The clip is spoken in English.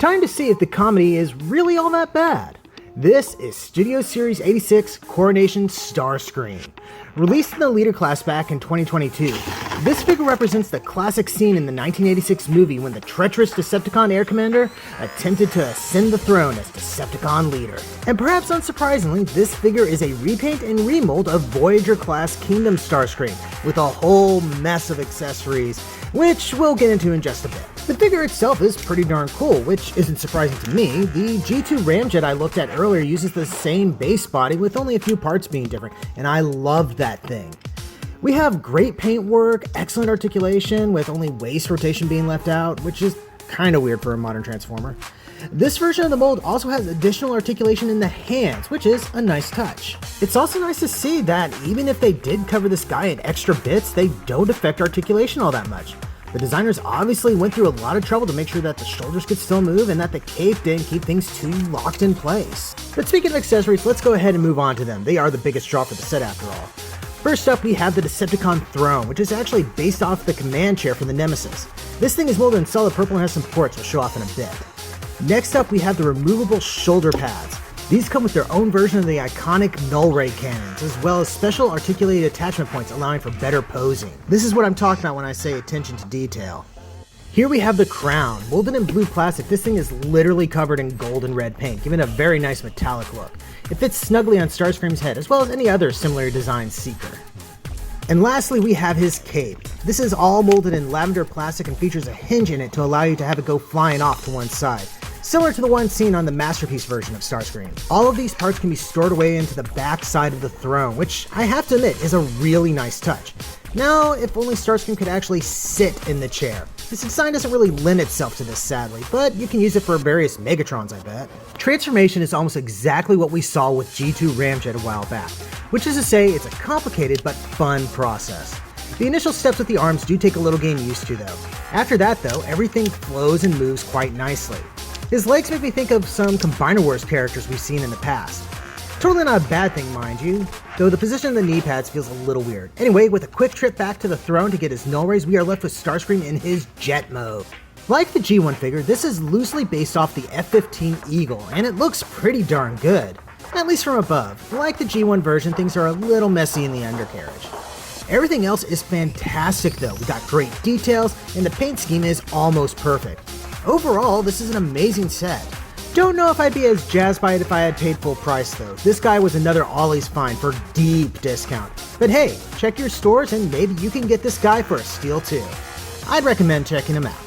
Time to see if the comedy is really all that bad. This is Studio Series 86 Coronation Starscream. Released in the Leader class back in 2022, this figure represents the classic scene in the 1986 movie when the treacherous Decepticon Air Commander attempted to ascend the throne as Decepticon leader. And perhaps unsurprisingly, this figure is a repaint and remold of Voyager class Kingdom Starscream with a whole mess of accessories, which we'll get into in just a bit. The figure itself is pretty darn cool, which isn't surprising to me. The G2 Ramjet I looked at earlier uses the same base body with only a few parts being different, and I love that thing. We have great paint work, excellent articulation with only waist rotation being left out, which is kind of weird for a modern Transformer. This version of the mold also has additional articulation in the hands, which is a nice touch. It's also nice to see that even if they did cover this guy in extra bits, they don't affect articulation all that much. The designers obviously went through a lot of trouble to make sure that the shoulders could still move and that the cape didn't keep things too locked in place. But speaking of accessories, let's go ahead and move on to them. They are the biggest draw for the set after all. First up, we have the Decepticon Throne, which is actually based off the command chair from the Nemesis. This thing is molded in solid purple and has some ports we'll show off in a bit. Next up, we have the removable shoulder pads. These come with their own version of the iconic null ray cannons, as well as special articulated attachment points allowing for better posing. This is what I'm talking about when I say attention to detail. Here we have the crown. Molded in blue plastic, this thing is literally covered in gold and red paint, giving it a very nice metallic look. It fits snugly on Starscream's head, as well as any other similar designed Seeker. And lastly, we have his cape. This is all molded in lavender plastic and features a hinge in it to allow you to have it go flying off to one side, similar to the one seen on the Masterpiece version of Starscream. All of these parts can be stored away into the back side of the throne, which I have to admit is a really nice touch. Now, if only Starscream could actually sit in the chair. This design doesn't really lend itself to this sadly, but you can use it for various Megatrons, I bet. Transformation is almost exactly what we saw with G2 Ramjet a while back, which is to say it's a complicated but fun process. The initial steps with the arms do take a little getting used to though. After that though, everything flows and moves quite nicely. His legs make me think of some Combiner Wars characters we've seen in the past. Totally not a bad thing, mind you, though the position of the knee pads feels a little weird. Anyway, with a quick trip back to the throne to get his null rays, we are left with Starscream in his jet mode. Like the G1 figure, this is loosely based off the F-15 Eagle, and it looks pretty darn good, at least from above. Like the G1 version, things are a little messy in the undercarriage. Everything else is fantastic though. We got great details, and the paint scheme is almost perfect. Overall, this is an amazing set. Don't know if I'd be as jazzed by it if I had paid full price though. This guy was another Ollie's find for deep discount. But hey, check your stores and maybe you can get this guy for a steal too. I'd recommend checking him out.